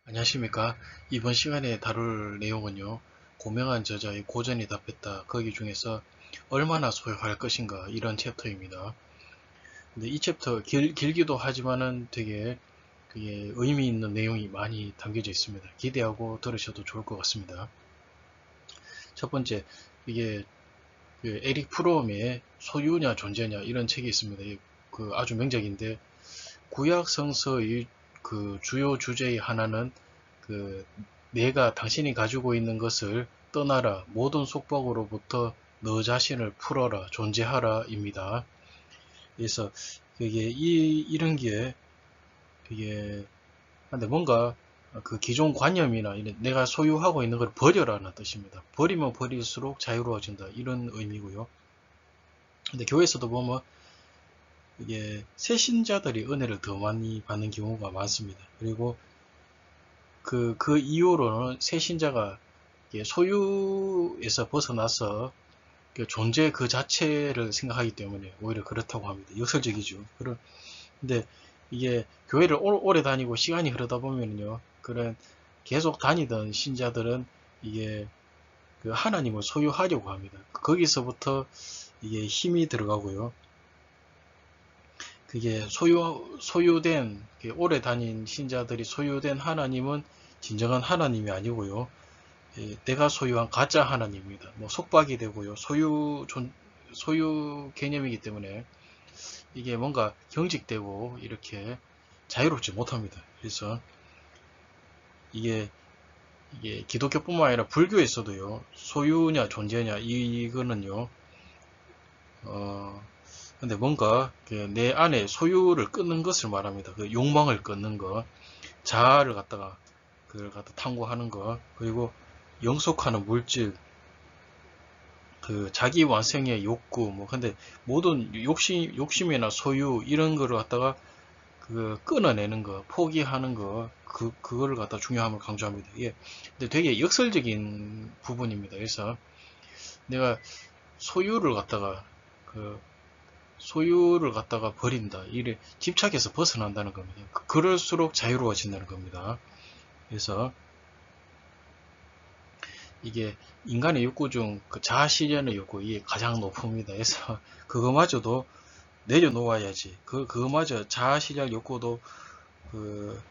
안녕하십니까. 이번 시간에 다룰 내용은요. 고명한 저자의 고전이 답했다. 거기 중에서 얼마나 소유할 것인가 이런 챕터입니다. 근데 이 챕터 길기도 하지만은 되게 의미 있는 내용이 많이 담겨져 있습니다. 기대하고 들으셔도 좋을 것 같습니다. 첫 번째, 이게 그 에릭 프롬의 소유냐 존재냐 이런 책이 있습니다. 그 아주 명작인데 구약 성서의 그 주요 주제의 하나는 그 내가 당신이 가지고 있는 것을 떠나라 모든 속박으로부터 너 자신을 풀어라 존재하라입니다. 그래서 그게 이런 게 그게 근데 뭔가 그 기존 관념이나 이런 내가 소유하고 있는 걸 버려라는 뜻입니다. 버리면 버릴수록 자유로워진다 이런 의미고요. 근데 교회에서도 보면 이게 새신자들이 은혜를 더 많이 받는 경우가 많습니다. 그리고 그 이후로는 새신자가 소유에서 벗어나서 그 존재 그 자체를 생각하기 때문에 오히려 그렇다고 합니다. 역설적이죠. 근데 이게 교회를 오래 다니고 시간이 흐르다 보면요. 그런 계속 다니던 신자들은 이게 그 하나님을 소유하려고 합니다. 거기서부터 이게 힘이 들어가고요. 그게 소유된, 오래 다닌 신자들이 소유된 하나님은 진정한 하나님이 아니고요. 내가 소유한 가짜 하나님입니다. 뭐 속박이 되고요. 소유 개념이기 때문에 이게 뭔가 경직되고 이렇게 자유롭지 못합니다. 그래서 이게, 이게 기독교뿐만 아니라 불교에서도요. 소유냐 존재냐 이거는요. 근데 뭔가 내 안에 소유를 끊는 것을 말합니다. 그 욕망을 끊는 거, 자아를 갖다가 그걸 갖다 탐구하는 거, 그리고 영속하는 물질, 그 자기 완성의 욕구, 뭐 근데 모든 욕심이나 소유 이런 거를 갖다가 그 끊어내는 거, 포기하는 거, 그거를 갖다 중요함을 강조합니다. 이게 근데 되게 역설적인 부분입니다. 그래서 내가 소유를 갖다가 그 소유를 갖다가 버린다. 이래 집착해서 벗어난다는 겁니다. 그럴수록 자유로워진다는 겁니다. 그래서 이게 인간의 욕구 중 그 자아 실현의 욕구 이게 가장 높습니다. 그래서 그거마저도 내려놓아야지. 그거마저 자아 실현 욕구도 그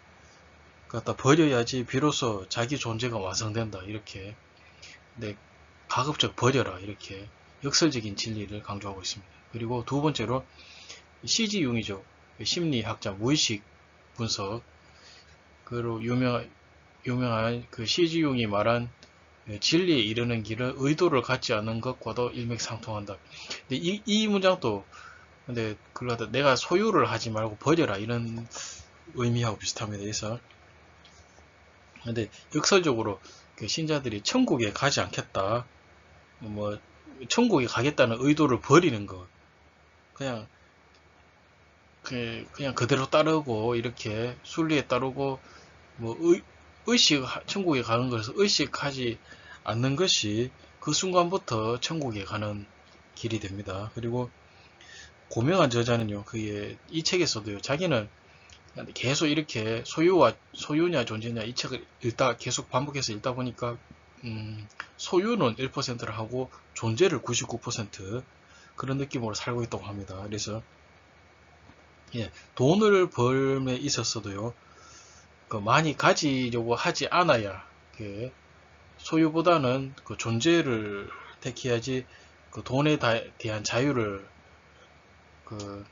갖다 버려야지 비로소 자기 존재가 완성된다. 이렇게. 근데 가급적 버려라. 이렇게 역설적인 진리를 강조하고 있습니다. 그리고 두 번째로 CG 융이죠. 심리학자 무의식 분석. 그리고 유명한 그 CG 융이 말한 진리에 이르는 길은 의도를 갖지 않은 것과도 일맥상통한다. 근데 이 문장도 근데 그걸 내가 소유를 하지 말고 버려라 이런 의미하고 비슷합니다. 그래서 근데 역설적으로 그 신자들이 천국에 가지 않겠다. 뭐 천국에 가겠다는 의도를 버리는 것. 그냥 그냥 그대로 따르고 이렇게 순리에 따르고 뭐 의식 천국에 가는 것에서 의식하지 않는 것이 그 순간부터 천국에 가는 길이 됩니다. 그리고 고명한 저자는요, 그게 이 책에서도요, 자기는 계속 이렇게 소유냐 존재냐 이 책을 읽다 계속 반복해서 읽다 보니까 소유는 1%를 하고 존재를 99% 그런 느낌으로 살고 있다고 합니다. 그래서 예, 돈을 벌에 있었어도요, 그 많이 가지려고 하지 않아야 소유보다는 그 존재를 택해야지 그 돈에 대한 자유를 그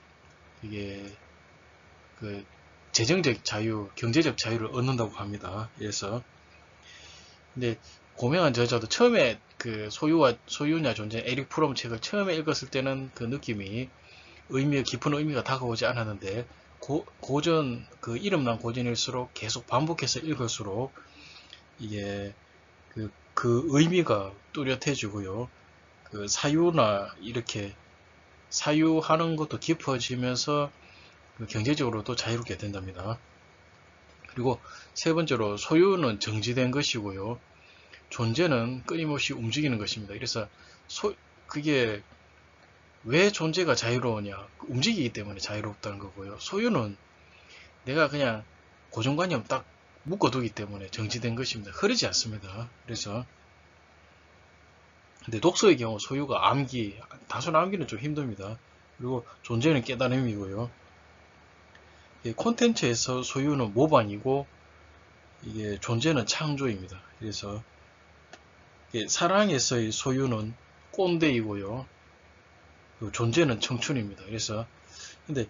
이게 그 재정적 자유, 경제적 자유를 얻는다고 합니다. 그래서 근데 고명한 저자도 처음에 그 소유냐 존재 에릭 프롬 책을 처음에 읽었을 때는 그 느낌이 깊은 의미가 다가오지 않았는데 고전 그 이름난 고전일수록 계속 반복해서 읽을수록 이게 그 의미가 뚜렷해지고요. 그 사유나 이렇게 사유하는 것도 깊어지면서 경제적으로도 자유롭게 된답니다. 그리고 세 번째로 소유는 정지된 것이고요. 존재는 끊임없이 움직이는 것입니다. 그래서 그게 왜 존재가 자유로우냐? 움직이기 때문에 자유롭다는 거고요. 소유는 내가 그냥 고정관념 딱 묶어두기 때문에 정지된 것입니다. 흐르지 않습니다. 그래서 근데 독서의 경우 소유가 암기, 다소는 암기는 좀 힘듭니다. 그리고 존재는 깨달음이고요. 콘텐츠에서 소유는 모방이고 이게 존재는 창조입니다. 그래서 사랑에서의 소유는 꼰대이고요. 존재는 청춘입니다. 그래서 근데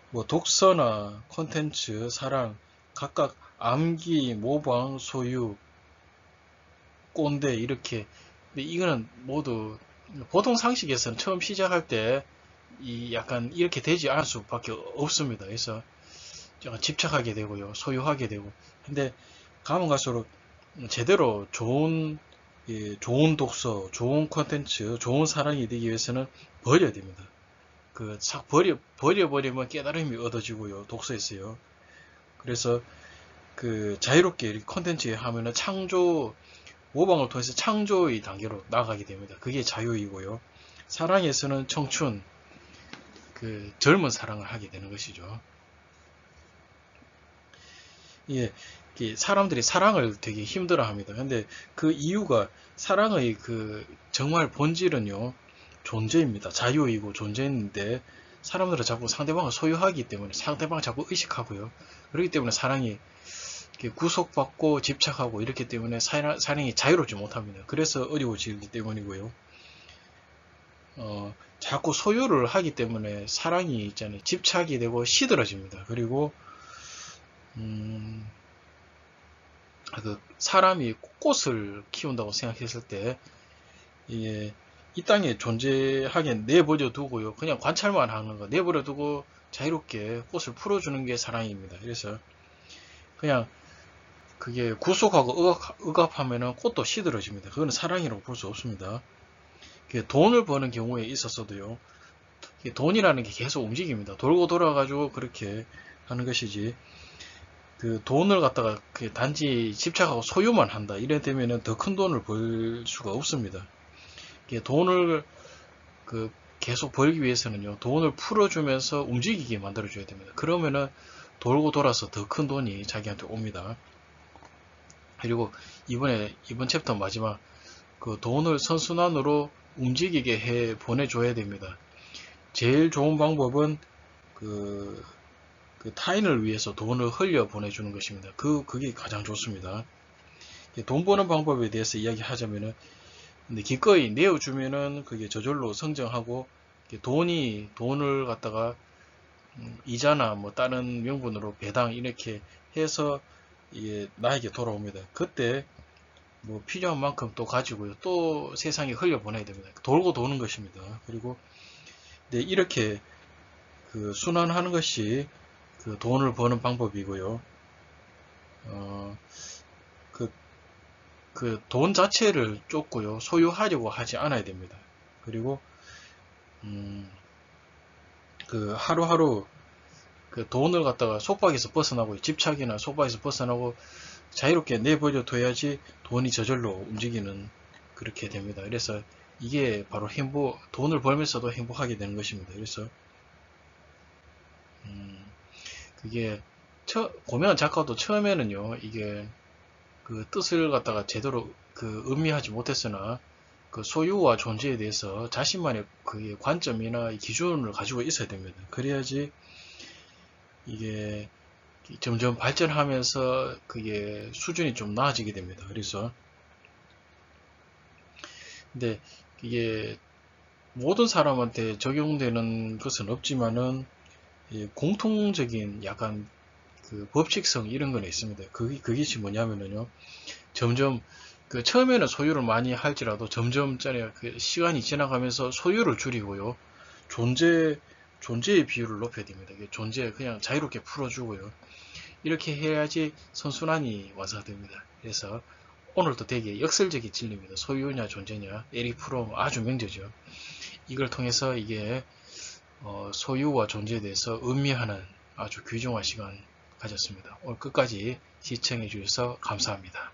뭐 독서나 콘텐츠, 사랑 각각 암기, 모방, 소유, 꼰대 이렇게 근데 이거는 모두 보통 상식에서는 처음 시작할 때 이 약간 이렇게 되지 않을 수밖에 없습니다. 그래서 약간 집착하게 되고요, 소유하게 되고. 근데 가면 갈수록 제대로 좋은 좋은 독서, 좋은 콘텐츠, 좋은 사랑이 되기 위해서는 버려야 됩니다. 싹 버려버리면 깨달음이 얻어지고요, 독서에서요. 그래서 자유롭게 콘텐츠에 하면은 모방을 통해서 창조의 단계로 나가게 됩니다. 그게 자유이고요. 사랑에서는 청춘, 젊은 사랑을 하게 되는 것이죠. 예, 사람들이 사랑을 되게 힘들어 합니다. 근데 그 이유가 사랑의 정말 본질은요, 존재입니다. 자유이고 존재인데 사람들은 자꾸 상대방을 소유하기 때문에 상대방을 자꾸 의식하고요. 그렇기 때문에 사랑이 구속받고 집착하고 이렇기 때문에 사랑이 자유롭지 못합니다. 그래서 어려워지기 때문이고요. 자꾸 소유를 하기 때문에 사랑이 있잖아요. 집착이 되고 시들어집니다. 그리고 사람이 꽃을 키운다고 생각했을 때 이 땅에 존재하게 내버려 두고요. 그냥 관찰만 하는 거 내버려 두고 자유롭게 꽃을 풀어주는 게 사랑입니다. 그래서 그냥 그게 구속하고 억압하면은 꽃도 시들어집니다. 그거는 사랑이라고 볼 수 없습니다. 돈을 버는 경우에 있어서도요. 돈이라는 게 계속 움직입니다. 돌고 돌아가지고 그렇게 하는 것이지. 돈을 갖다가 단지 집착하고 소유만 한다. 이래 되면은 더 큰 돈을 벌 수가 없습니다. 돈을 계속 벌기 위해서는요. 돈을 풀어주면서 움직이게 만들어줘야 됩니다. 그러면은 돌고 돌아서 더 큰 돈이 자기한테 옵니다. 그리고 이번 챕터 마지막 돈을 선순환으로 움직이게 해 보내줘야 됩니다. 제일 좋은 방법은 타인을 위해서 돈을 흘려 보내주는 것입니다. 그게 가장 좋습니다. 돈 버는 방법에 대해서 이야기하자면은 근데 기꺼이 내어주면은 그게 저절로 성장하고 돈을 갖다가 이자나 뭐 다른 명분으로 배당 이렇게 해서 나에게 돌아옵니다. 그때 뭐 필요한 만큼 또 가지고요. 또 세상에 흘려 보내야 됩니다. 돌고 도는 것입니다. 그리고 이렇게 순환하는 것이 돈을 버는 방법이고요. 돈 자체를 쫓고요. 소유하려고 하지 않아야 됩니다. 그리고 하루하루 돈을 갖다가 속박에서 벗어나고 집착이나 속박에서 벗어나고 자유롭게 내버려 둬야지 돈이 저절로 움직이는 그렇게 됩니다. 그래서 이게 바로 돈을 벌면서도 행복하게 되는 것입니다. 그래서 그게 고명한 작가도 처음에는요, 이게 뜻을 갖다가 제대로 음미하지 못했으나 소유와 존재에 대해서 자신만의 관점이나 기준을 가지고 있어야 됩니다. 그래야지 이게 점점 발전하면서 그게 수준이 좀 나아지게 됩니다. 그래서 근데 이게 모든 사람한테 적용되는 것은 없지만은 공통적인 약간 법칙성 이런 건 있습니다. 그것이 뭐냐면요. 점점 처음에는 소유를 많이 할지라도 점점 시간이 지나가면서 소유를 줄이고요. 존재의 비율을 높여야 됩니다. 존재 그냥 자유롭게 풀어주고요. 이렇게 해야지 선순환이 완성됩니다. 그래서 오늘도 되게 역설적인 진리입니다. 소유냐 존재냐 에릭 프롬 아주 명저죠. 이걸 통해서 이게 소유와 존재에 대해서 음미하는 아주 귀중한 시간 가졌습니다. 오늘 끝까지 시청해 주셔서 감사합니다.